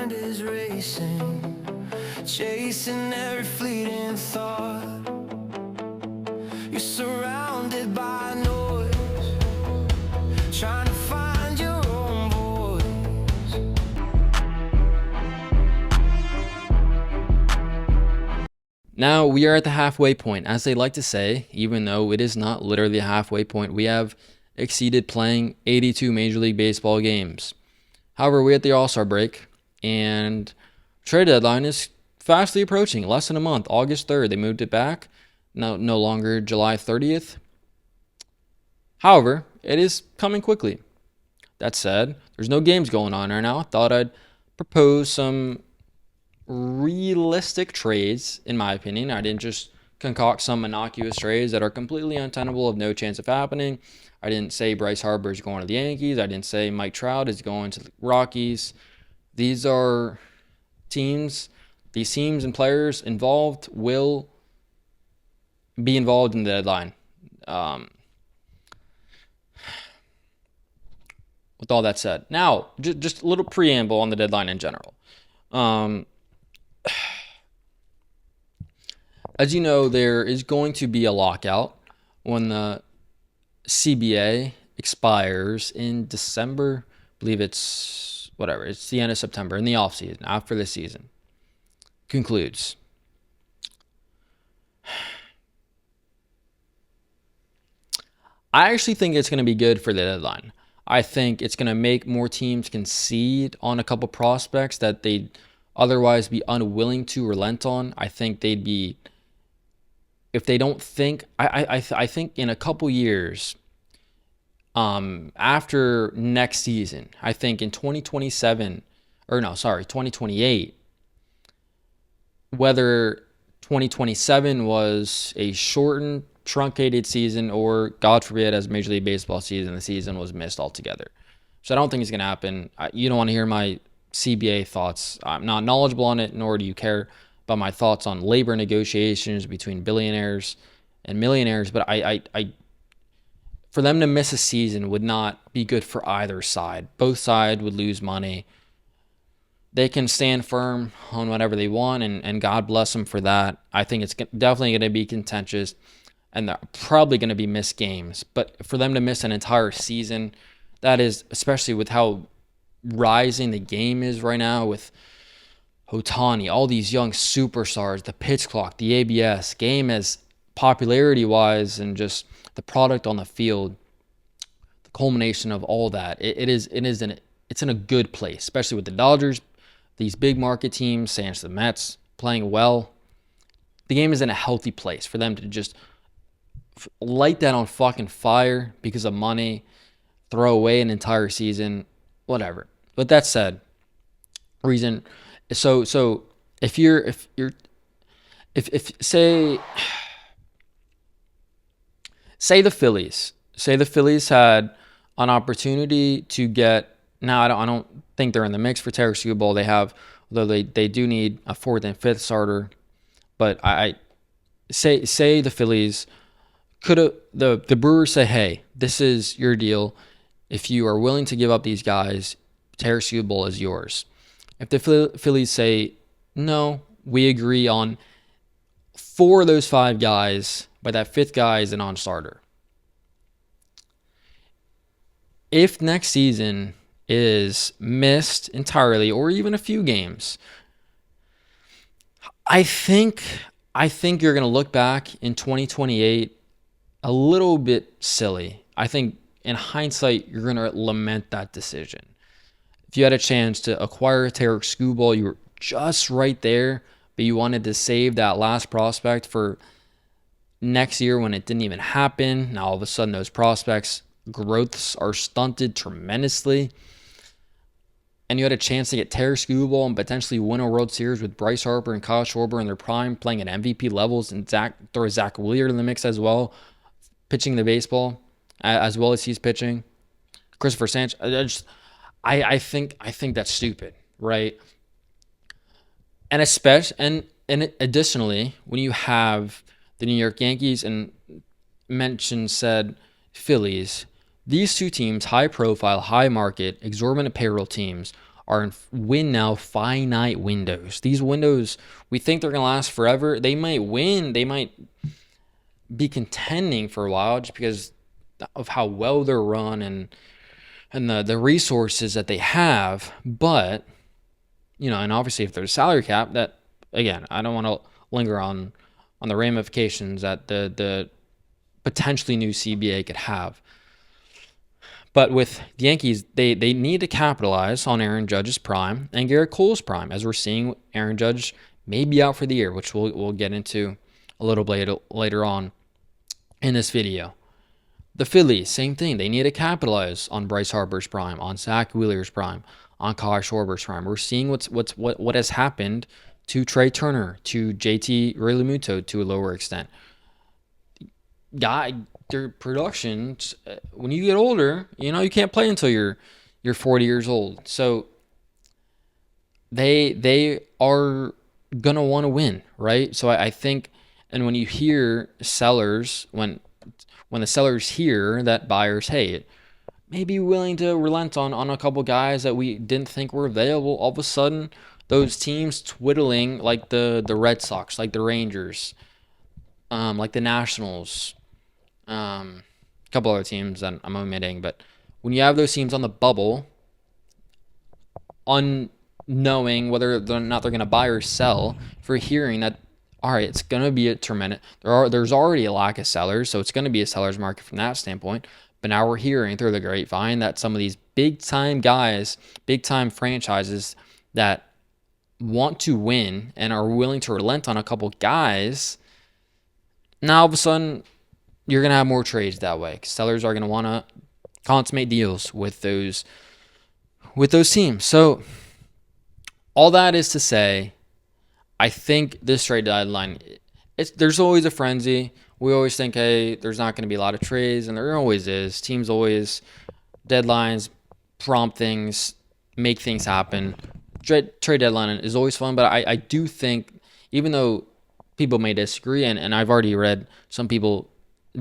mind is racing, chasing every fleeting thought. You're surrounded by noise, trying to find your own voice. Now we are at the halfway point, as they like to say, even though it is not literally a halfway point. We have exceeded playing 82 Major League Baseball games. However, we're at the All-Star break, and trade deadline is fastly approaching, less than a month, August 3rd. They moved it back, no longer July 30th. However, it is coming quickly. That said, there's no games going on right now. I thought I'd propose some realistic trades, in my opinion. I didn't just concoct some innocuous trades that are completely untenable, of no chance of happening. I didn't say Bryce Harper is going to the Yankees. I didn't say Mike Trout is going to the Rockies. These are teams, these teams and players involved will be involved in the deadline. With all that said, now just a little preamble on the deadline in general. As you know, there is going to be a lockout when the CBA expires in December. I believe it's whatever. It's the end of September, in the off season, after the season concludes. I actually think it's going to be good for the deadline. I think it's going to make more teams concede on a couple prospects that they'd otherwise be unwilling to relent on. I think they'd be, if they don't think, I think in a couple years, after next season, I think in 2027, or no, sorry, 2028, whether 2027 was a shortened, truncated season, or God forbid, as Major League Baseball season, the season was missed altogether. So I don't think it's going to happen. You don't want to hear my CBA thoughts. I'm not knowledgeable on it, nor do you care about my thoughts on labor negotiations between billionaires and millionaires. But I for them to miss a season would not be good for either side. Both sides would lose money. They can stand firm on whatever they want, and God bless them for that. I think it's definitely going to be contentious, and they're probably going to be missed games. But for them to miss an entire season, that is, especially with how rising the game is right now with Ohtani, all these young superstars, the pitch clock, the ABS, game as popularity-wise and just the product on the field, the culmination of all that, it's in a good place, especially with the Dodgers, these big market teams, Saints, the Mets, playing well. The game is in a healthy place for them to just light that on fucking fire because of money, throw away an entire season, whatever. But that said, so if say the Phillies had an opportunity to get, now I don't think they're in the mix for Terry Skubal. They have, although they do need a fourth and fifth starter, but I say the Phillies could have, the Brewers say, hey, this is your deal. If you are willing to give up these guys, Terry Skubal is yours. If the Phillies say, no, we agree on 4 of those 5 guys, but that 5th guy is a non-starter. If next season is missed entirely, or even a few games, I think you're going to look back in 2028 a little bit silly. I think in hindsight, you're going to lament that decision. If you had a chance to acquire Tarik Skubal, you were just right there, but you wanted to save that last prospect for next year when it didn't even happen. Now all of a sudden those prospects' growths are stunted tremendously. And you had a chance to get Tarik Skubal and potentially win a World Series with Bryce Harper and Kyle Schwarber in their prime, playing at MVP levels, and throw Zach Wheeler in the mix as well, pitching the baseball as well as he's pitching. Christopher Sanchez. I think that's stupid, right? And additionally, when you have the New York Yankees and mentioned said Phillies, these two teams, high profile, high market, exorbitant payroll teams, are in win now finite windows. These windows, we think they're going to last forever. They might win. They might be contending for a while just because of how well they're run and the resources that they have. But, and obviously if there's a salary cap, that, again, I don't want to linger on the ramifications that the potentially new CBA could have. But with the Yankees, they need to capitalize on Aaron Judge's prime and Garrett Cole's prime, as we're seeing Aaron Judge may be out for the year, which we'll get into a little bit later on in this video. The Phillies, same thing. They need to capitalize on Bryce Harper's prime, on Zach Wheeler's prime, on Kyle Schwarber's prime. We're seeing what has happened to Trey Turner, to JT Realmuto to a lower extent. Their production, when you get older, you can't play until you're 40 years old. So they are gonna want to win, right? So I think, and when you hear sellers, when the sellers hear that buyers, hey, may be willing to relent on a couple guys that we didn't think were available, all of a sudden those teams twiddling, like the Red Sox, like the Rangers, like the Nationals, a couple other teams that I'm omitting, but when you have those teams on the bubble, unknowing whether or not they're going to buy or sell, for hearing that, all right, it's going to be a tremendous, there's already a lack of sellers, so it's going to be a seller's market from that standpoint. But now we're hearing through the grapevine that some of these big-time guys, big-time franchises that want to win and are willing to relent on a couple guys, now all of a sudden you're going to have more trades that way, because sellers are going to want to consummate deals with those teams. So all that is to say, I think this trade deadline, there's always a frenzy. We always think, hey, there's not going to be a lot of trades, and there always is. Teams always, deadlines prompt things, make things happen. Trade deadline is always fun, but I do think, even though people may disagree, and I've already read some people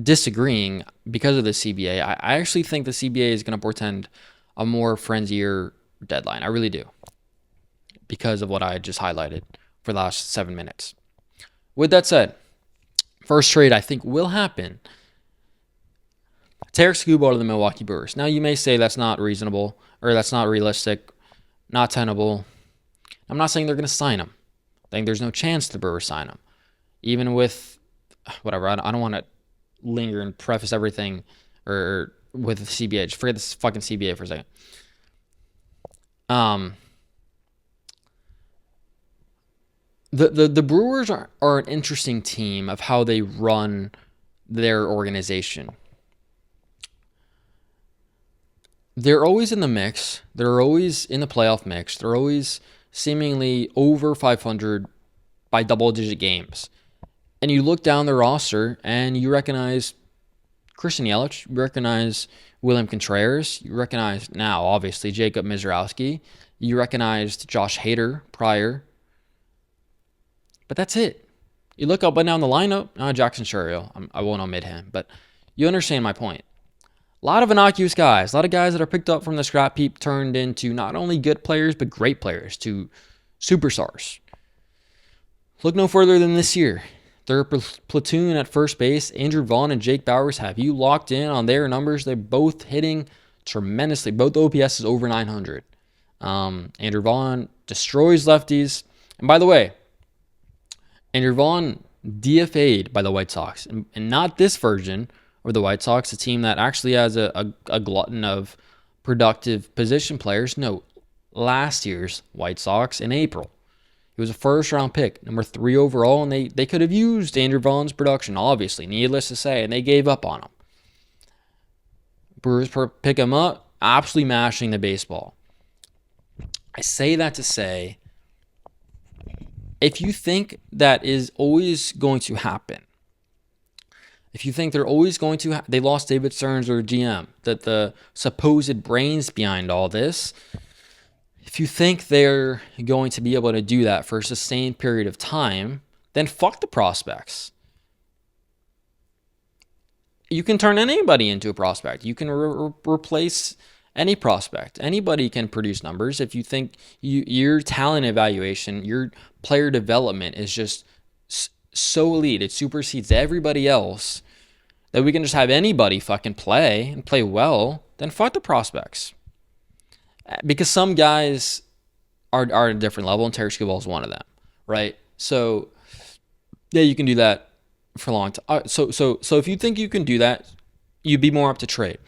disagreeing because of the CBA, I actually think the CBA is going to portend a more frenzier deadline. I really do, because of what I just highlighted for the last 7 minutes. With that said, first trade I think will happen, Tarik Skubal to the Milwaukee Brewers. Now you may say that's not reasonable, or that's not realistic, not tenable. I'm not saying they're going to sign him. I think there's no chance the Brewers sign him. Even with, whatever, I don't want to linger and preface everything or with the CBA. Just forget this fucking CBA for a second. The Brewers are an interesting team of how they run their organization. They're always in the mix. They're always in the playoff mix. They're always seemingly over 500 by double-digit games. And you look down the roster and you recognize Christian Yelich, you recognize William Contreras, you recognize now, obviously, Jacob Mizrowski, you recognized Josh Hader prior. But that's it. You look up and down the lineup, Jackson Chourio, I won't omit him, but you understand my point. A lot of innocuous guys, a lot of guys that are picked up from the scrap heap turned into not only good players, but great players, to superstars. Look no further than this year. Their platoon at first base, Andrew Vaughn and Jake Bauers, have you locked in on their numbers? They're both hitting tremendously. Both OPS is over 900. Andrew Vaughn destroys lefties. And by the way, Andrew Vaughn DFA'd by the White Sox. And not this version of the White Sox, a team that actually has a glutton of productive position players. No, last year's White Sox in April. He was a first-round pick, number 3 overall, and they could have used Andrew Vaughn's production, obviously, needless to say, and they gave up on him. Brewers pick him up, absolutely mashing the baseball. I say that to say, if you think that is always going to happen, if you think they're always going to, they lost David Stearns, their GM, that the supposed brains behind all this, if you think they're going to be able to do that for a sustained period of time, then fuck the prospects. You can turn anybody into a prospect. You can replace any prospect, anybody can produce numbers. If you think your talent evaluation, your player development is just so elite, it supersedes everybody else, that we can just have anybody fucking play and play well, then fuck the prospects. Because some guys are at a different level, and Terry Skubal is one of them, right? So yeah, you can do that for a long time. So if you think you can do that, you'd be more up to trade.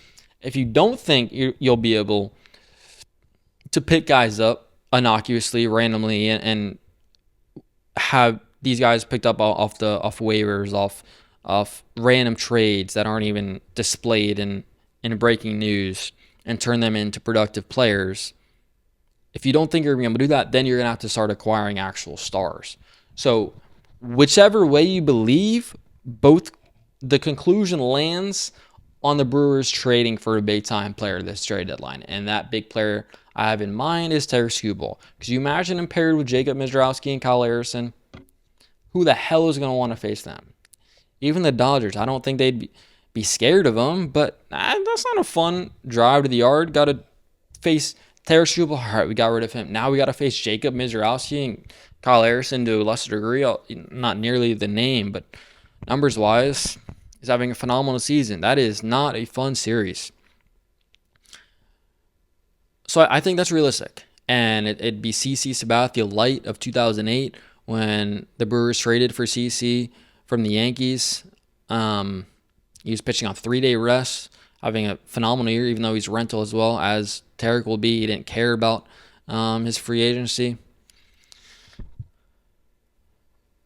If you don't think you'll be able to pick guys up innocuously, randomly, and have these guys picked up off waivers, off random trades that aren't even displayed in breaking news, and turn them into productive players, if you don't think you're going to be able to do that, then you're going to have to start acquiring actual stars. So whichever way you believe, both the conclusion lands on the Brewers trading for a big-time player this trade deadline. And that big player I have in mind is Terry Skubal. Because you imagine him paired with Jacob Mizrowski and Kyle Harrison, who the hell is going to want to face them? Even the Dodgers, I don't think they'd be scared of them, but that's not a fun drive to the yard. Got to face Terry Skubal. All right, we got rid of him. Now we got to face Jacob Mizrowski and Kyle Harrison to a lesser degree. Not nearly the name, but numbers-wise, he's having a phenomenal season. That is not a fun series. So I think that's realistic. And it'd be CC Sabathia light of 2008 when the Brewers traded for CC from the Yankees. He was pitching on 3-day rest, having a phenomenal year, even though he's rental as well, as Tarek will be. He didn't care about his free agency.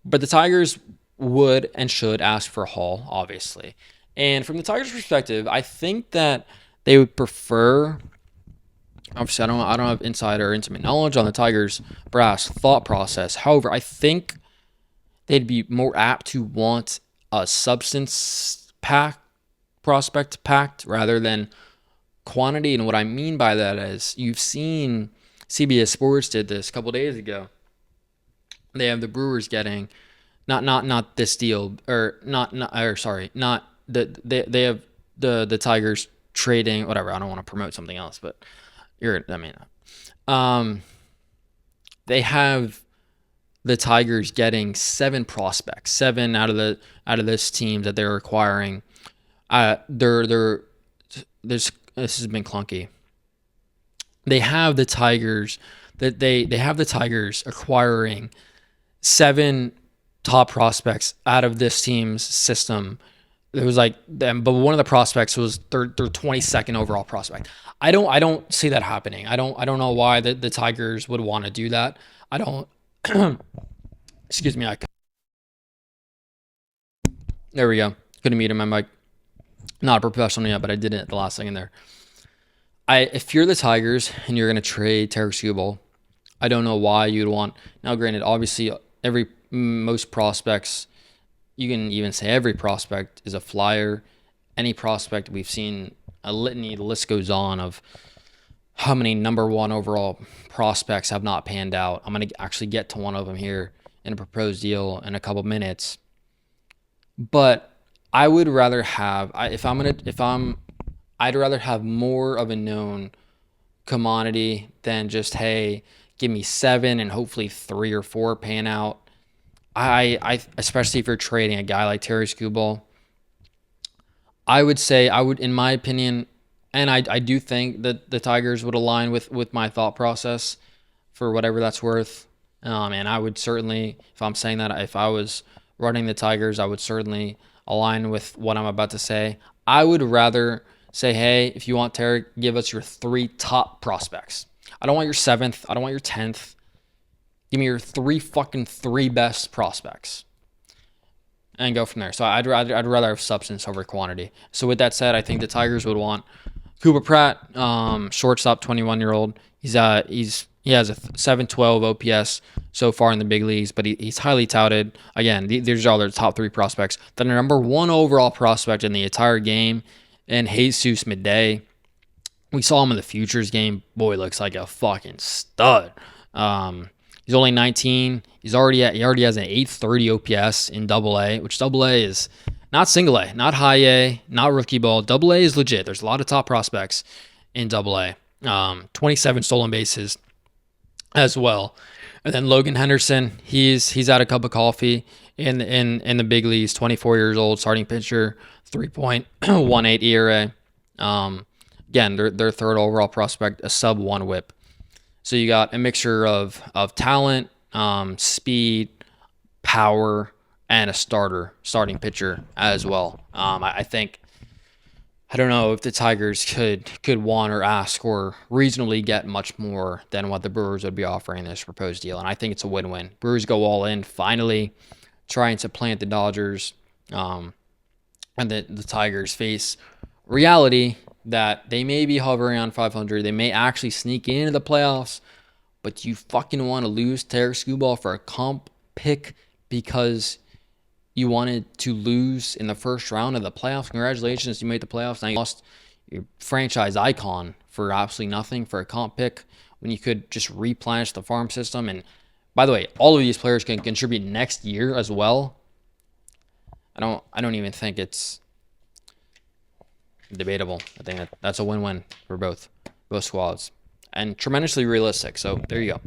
But the Tigers would and should ask for Hall, obviously. And from the Tigers' perspective, I think that they would prefer. Obviously, I don't have insider or intimate knowledge on the Tigers' brass thought process. However, I think they'd be more apt to want a substance prospect packed rather than quantity. And what I mean by that is, you've seen CBS Sports did this a couple days ago. They have the Brewers getting not this deal, or they have the Tigers trading, whatever. I don't want to promote something else, but they have the Tigers getting 7 prospects, 7 out of this team that they're acquiring. This has been clunky. They have the Tigers acquiring 7 top prospects out of this team's system. It was like them, but one of the prospects was their 22nd overall prospect. I don't see that happening. I don't know why the Tigers would want to do that. I don't. Excuse me. There we go. Couldn't mute my mic. Not a professional yet, but I did it at the last second there. If you're the Tigers and you're going to trade Tarek Skubal, I don't know why you'd want. Now, granted, obviously, most prospects, you can even say every prospect is a flyer. Any prospect, we've seen a litany, the list goes on, of how many number 1 overall prospects have not panned out. I'm going to actually get to one of them here in a proposed deal in a couple minutes. But I would rather have, I'd rather have more of a known commodity than just, hey, give me 7 and hopefully 3 or 4 pan out. I especially if you're trading a guy like Terry Skubal, I would say, in my opinion, and I do think that the Tigers would align with my thought process for whatever that's worth. And I would certainly, if I'm saying that, if I was running the Tigers, I would certainly align with what I'm about to say. I would rather say, hey, if you want Terry, give us your 3 top prospects. I don't want your 7th. I don't want your 10th. Give me your 3 best prospects and go from there. So I'd rather have substance over quantity. So with that said, I think the Tigers would want Cooper Pratt, shortstop, 21-year-old. He has a 712 OPS so far in the big leagues, but he's highly touted. Again, these are all their top 3 prospects. The number 1 overall prospect in the entire game, and Jesus Midday. We saw him in the Futures game. Boy, looks like a fucking stud. He's only 19. He already has an 830 OPS in Double-A, which Double-A is not Single-A, not High A, not Rookie Ball. Double-A is legit. There's a lot of top prospects in AA. 27 stolen bases as well. And then Logan Henderson, he's had a cup of coffee in the big leagues. 24 years old, starting pitcher, 3.18 ERA. Again, their third overall prospect, a sub-1 WHIP. So you got a mixture of talent, speed, power, and a starting pitcher as well. I think, I don't know if the Tigers could want or ask or reasonably get much more than what the Brewers would be offering this proposed deal. And I think it's a win-win. Brewers go all in, finally trying to plant the Dodgers, and the Tigers face reality that they may be hovering on 500. They may actually sneak into the playoffs, but you fucking want to lose Tarik Skubal for a comp pick because you wanted to lose in the first round of the playoffs. Congratulations, you made the playoffs. Now you lost your franchise icon for absolutely nothing for a comp pick when you could just replenish the farm system. And by the way, all of these players can contribute next year as well. I don't even think it's debatable. I think that's a win-win for both squads and tremendously realistic. So there you go.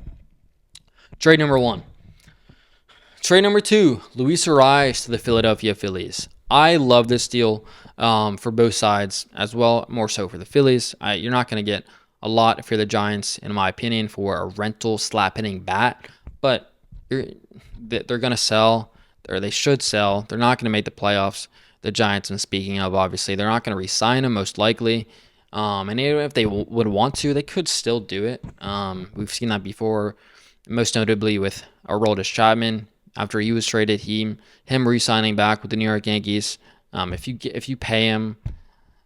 Trade number 1. Trade number 2, Luis Ariz to the Philadelphia Phillies. I love this deal for both sides as well, more so for the Phillies. You're not going to get a lot if you're the Giants, in my opinion, for a rental slap-hitting bat, but they're going to sell, or they should sell. They're not going to make the playoffs, the Giants, and speaking of, obviously, they're not going to re-sign him, most likely. And even if they would want to, they could still do it. We've seen that before, most notably with Aroldis Chapman. After he was traded, him re-signing back with the New York Yankees. If you pay him,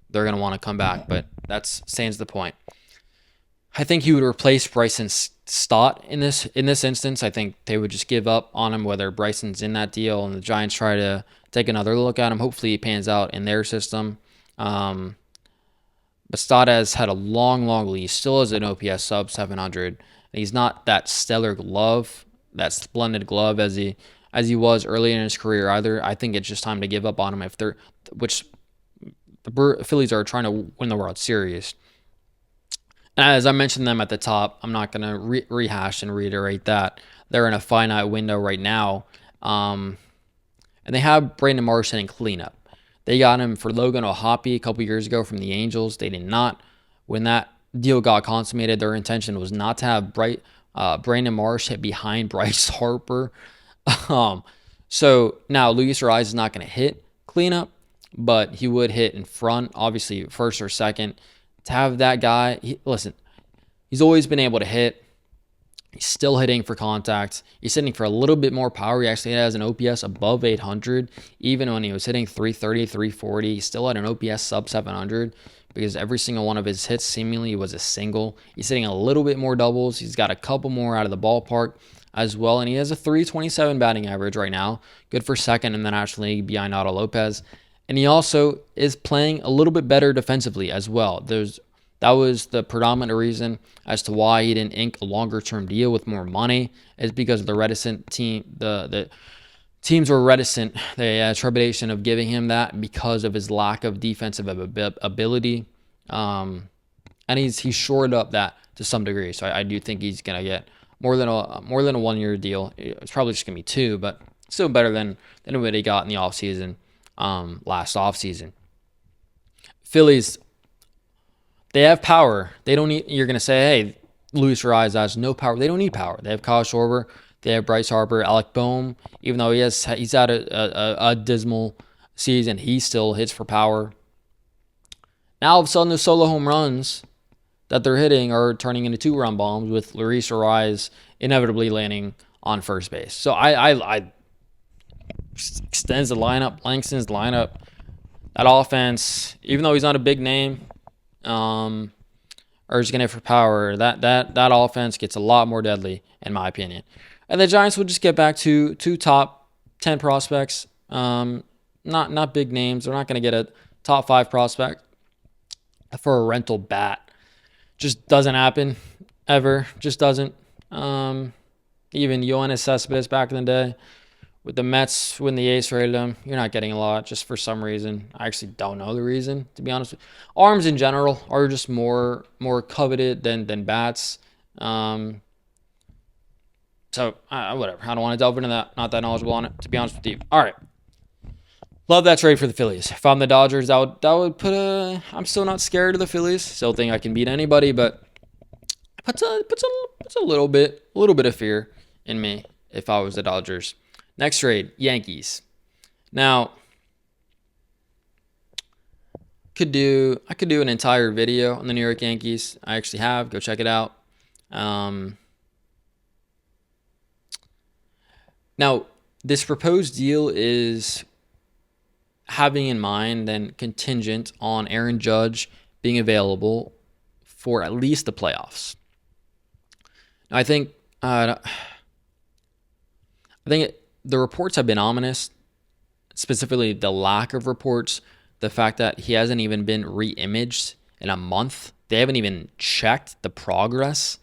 they're going to want to come back, but that stands the point. I think he would replace Bryson Stott in this instance. I think they would just give up on him, whether Bryson's in that deal and the Giants try to take another look at him. Hopefully he pans out in their system. But Stott has had a long lease, still has an OPS sub 700. And he's not that stellar glove, that splendid glove as he was early in his career either. I think it's just time to give up on him which the Phillies are trying to win the World Series. And as I mentioned them at the top, I'm not going to rehash and reiterate that. They're in a finite window right now. And they have Brandon Marsh in cleanup. They got him for Logan O'Hoppe a couple years ago from the Angels. They did not. When that deal got consummated, their intention was not to have Brandon Marsh hit behind Bryce Harper. So now Luis Ariz is not going to hit cleanup, but he would hit in front, obviously first or second. To have that guy, he's always been able to hit. He's still hitting for contact. He's hitting for a little bit more power. He actually has an OPS above 800. Even when he was hitting 330, 340, he still had an OPS sub 700 because every single one of his hits seemingly was a single. He's hitting a little bit more doubles. He's got a couple more out of the ballpark as well, and he has a 327 batting average right now. Good for second in the National League behind Otto Lopez. And he also is playing a little bit better defensively as well. That was the predominant reason as to why he didn't ink a longer-term deal with more money, is because of the reticent team. The teams were reticent. They had trepidation of giving him that because of his lack of defensive ability. And he's shored up that to some degree. So I do think he's gonna get more than a 1 year deal. It's probably just gonna be 2, but still better than what he got in the offseason. Last offseason. Phillies, they have power. They don't need, you're going to say, hey, Luis Ariz has no power. They don't need power. They have Kyle Schwarber. They have Bryce Harper. Alec Boehm, even though he's had a dismal season, he still hits for power. Now, all of a sudden, the solo home runs that they're hitting are turning into 2-run bombs with Luis Ariz inevitably landing on first base. So I extends the lineup, lengthens the lineup. That offense, even though he's not a big name, or he's going to hit for power, that offense gets a lot more deadly, in my opinion. And the Giants will just get back to 2 top 10 prospects. Not big names. They're not going to get a top 5 prospect for a rental bat. Just doesn't happen, ever. Just doesn't. Even Yoenis Cespedes back in the day, with the Mets when the A's traded him, you're not getting a lot just for some reason. I actually don't know the reason, to be honest. Arms in general are just more coveted than bats. So whatever. I don't want to delve into that. Not that knowledgeable on it, to be honest with you. All right. Love that trade for the Phillies. If I'm the Dodgers, that would put a. I'm still not scared of the Phillies. Still think I can beat anybody, but puts a little bit of fear in me if I was the Dodgers. Next trade, Yankees. Now, I could do an entire video on the New York Yankees. I actually have. Go check it out. Now, this proposed deal is having in mind and contingent on Aaron Judge being available for at least the playoffs. Now, I think the reports have been ominous, specifically the lack of reports, the fact that he hasn't even been re-imaged in a month. They haven't even checked the progress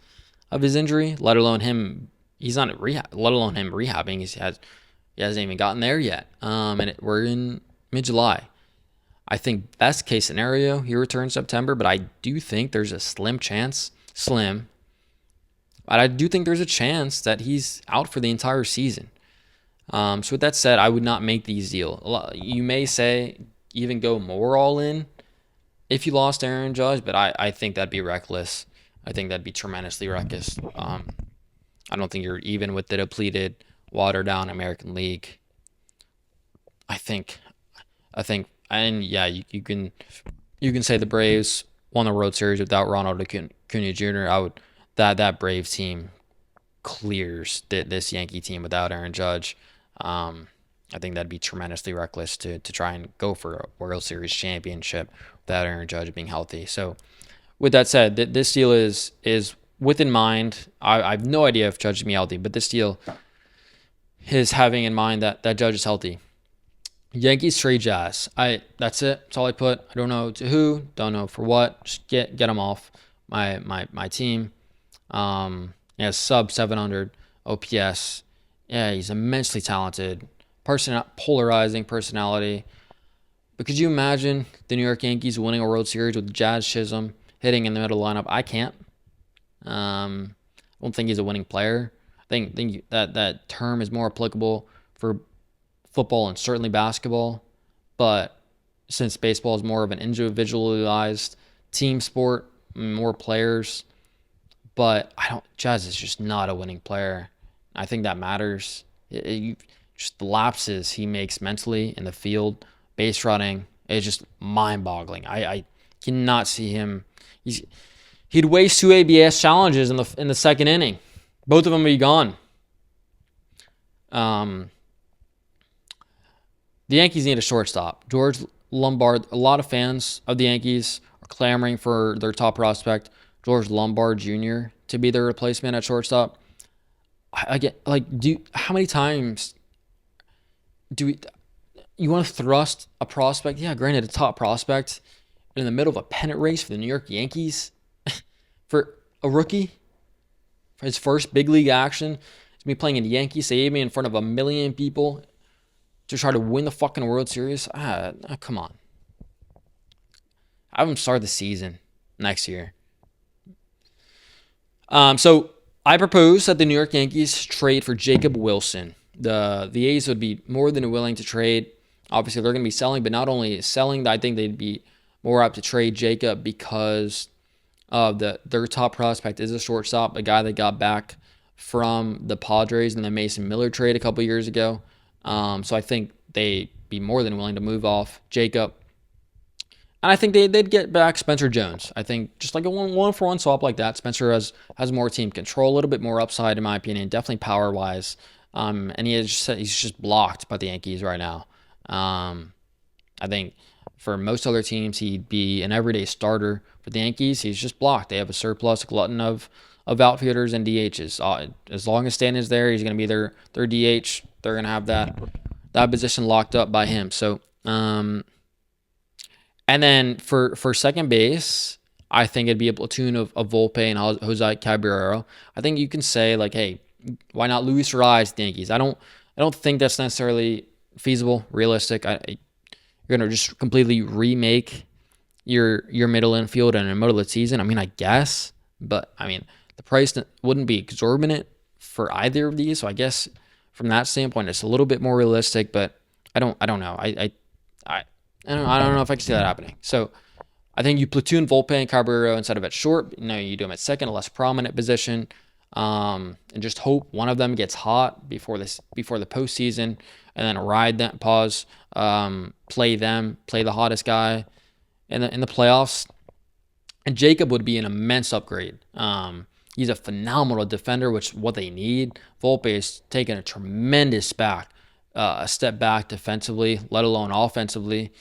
of his injury, let alone him. He's not at rehab, let alone him rehabbing. He hasn't even gotten there yet. We're in mid-July. I think best case scenario, he returns September, but I do think there's a slim chance, but I do think there's a chance that he's out for the entire season. So with that said, I would not make these deals. You may say even go more all in if you lost Aaron Judge, but I think that'd be reckless. I think that'd be tremendously reckless. I don't think you're even with the depleted, watered down American League. I think, and yeah, you can say the Braves won the World Series without Ronald Acuna Jr. That Braves team clears this Yankee team without Aaron Judge. I think that'd be tremendously reckless to try and go for a World Series championship without Aaron Judge being healthy. So, with that said, this deal is within mind. I have no idea if Judge is healthy, but this deal is having in mind that Judge is healthy. Yankees trade Jazz. That's it. That's all I put. I don't know to who. Don't know for what. Just get them off my team. Sub 700 OPS. Yeah, he's immensely talented. Polarizing personality. But could you imagine the New York Yankees winning a World Series with Jazz Chisholm hitting in the middle lineup? I can't. I don't think he's a winning player. I think that term is more applicable for football and certainly basketball. But since baseball is more of an individualized team sport, more players. But Jazz is just not a winning player. I think that matters. Just the lapses he makes mentally in the field, base running, is just mind-boggling. I cannot see him. He'd waste 2 ABS challenges in the second inning. Both of them would be gone. The Yankees need a shortstop. George Lombard. A lot of fans of the Yankees are clamoring for their top prospect, George Lombard Jr., to be their replacement at shortstop. How many times you want to thrust a prospect? Yeah, granted, a top prospect in the middle of a pennant race for the New York Yankees for a rookie, for his first big league action, to be playing in Yankee Stadium in front of 1 million people to try to win the fucking World Series. Come on. Have him start the season next year. So I propose that the New York Yankees trade for Jacob Wilson. The A's would be more than willing to trade. Obviously, they're going to be selling, but not only selling, I think they'd be more apt to trade Jacob because of their top prospect is a shortstop, a guy that got back from the Padres in the Mason Miller trade a couple years ago. So I think they'd be more than willing to move off Jacob. And I think they'd get back Spencer Jones. I think just like a one-for-one swap like that, Spencer has more team control, a little bit more upside in my opinion, definitely power-wise. And he's just blocked by the Yankees right now. I think for most other teams, he'd be an everyday starter. For the Yankees, he's just blocked. They have a surplus glutton of outfielders and DHs. As long as Stan is there, he's going to be their DH. They're going to have that position locked up by him. So, and then for second base, I think it'd be a platoon of Volpe and Jose Cabrera. I think you can say, like, hey, why not Luis Urias, the Yankees? I don't I don't think that's necessarily feasible, realistic. You're gonna just completely remake your middle infield in the middle of the season. I mean, I guess, but I mean, the price wouldn't be exorbitant for either of these. So I guess from that standpoint, it's a little bit more realistic. But I don't know. I don't know if I can see that happening. So I think you platoon Volpe and Cabrera instead of at short. You do them at second, a less prominent position, and just hope one of them gets hot before the postseason, and then ride that pause, play the hottest guy in the playoffs. And Jacob would be an immense upgrade. He's a phenomenal defender, which is what they need. Volpe is taking a tremendous a step back defensively, let alone offensively.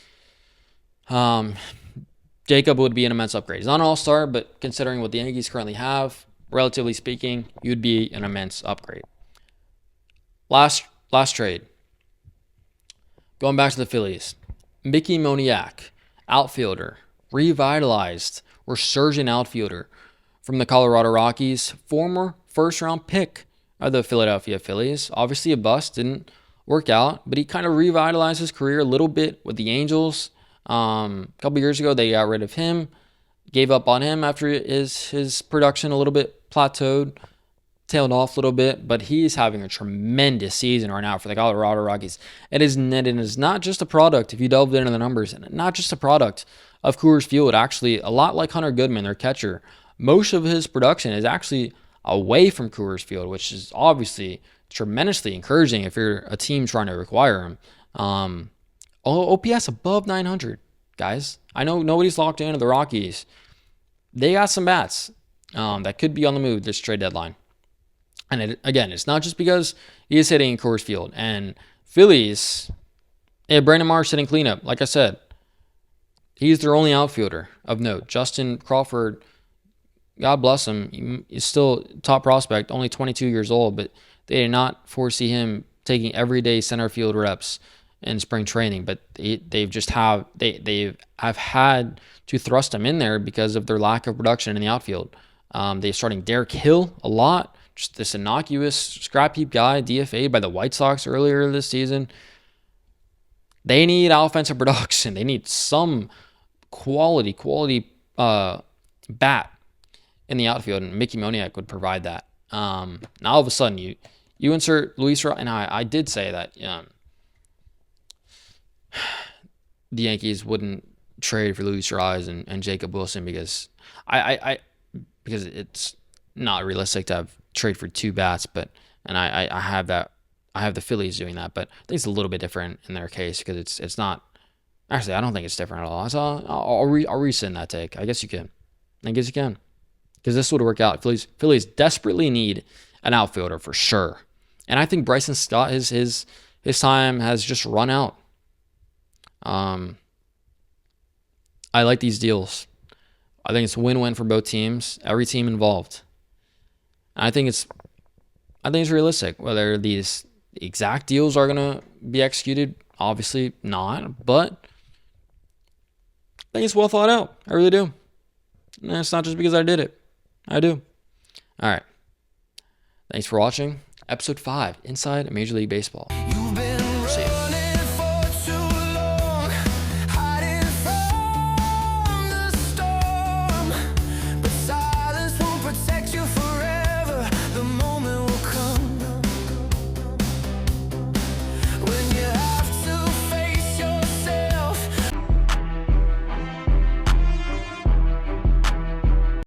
Jacob would be an immense upgrade. He's not an all-star, but considering what the Yankees currently have, relatively speaking, you'd be an immense upgrade. Last trade. Going back to the Phillies. Mickey Moniak, outfielder, revitalized, resurgent outfielder from the Colorado Rockies, former first-round pick of the Philadelphia Phillies. Obviously a bust, didn't work out, but he kind of revitalized his career a little bit with the Angels. A couple years ago, they got rid of him, gave up on him after his production a little bit plateaued, tailed off a little bit, but he's having a tremendous season right now for the Colorado Rockies. It is not just a product, if you delved into the numbers, and not just a product of Coors Field. Actually, a lot like Hunter Goodman, their catcher, most of his production is actually away from Coors Field, which is obviously tremendously encouraging if you're a team trying to acquire him. OPS above 900, guys. I know nobody's locked into the Rockies. They got some bats that could be on the move this trade deadline. And it's not just because he is hitting in Coors Field. And Phillies, Brandon Marsh hitting cleanup. Like I said, he's their only outfielder of note. Justin Crawford, God bless him, he's still top prospect, only 22 years old, but they did not foresee him taking everyday center field reps in spring training. But they've had to thrust him in there because of their lack of production in the outfield. They're starting Derek Hill a lot, just this innocuous scrap heap guy, DFA'd by the White Sox earlier this season. They need offensive production. They need some quality bat in the outfield, and Mickey Moniak would provide that. Now all of a sudden you insert Luis Urias, and I did say that the Yankees wouldn't trade for Luis Urias and Jacob Wilson because because it's not realistic to have trade for two bats, and I have the Phillies doing that, but I think it's a little bit different in their case because it's not. Actually, I don't think it's different at all. I'll rescind that take. I guess you can. Because this would work out. Phillies desperately need an outfielder for sure, and I think Bryson Stott his time has just run out. I like these deals. I think it's a win-win for both teams, every team involved. And I think it's realistic. Whether these exact deals are gonna be executed, obviously not, but I think it's well thought out. I really do. And it's not just because I did it. I do. All right. Thanks for watching. Episode 5, Inside Major League Baseball.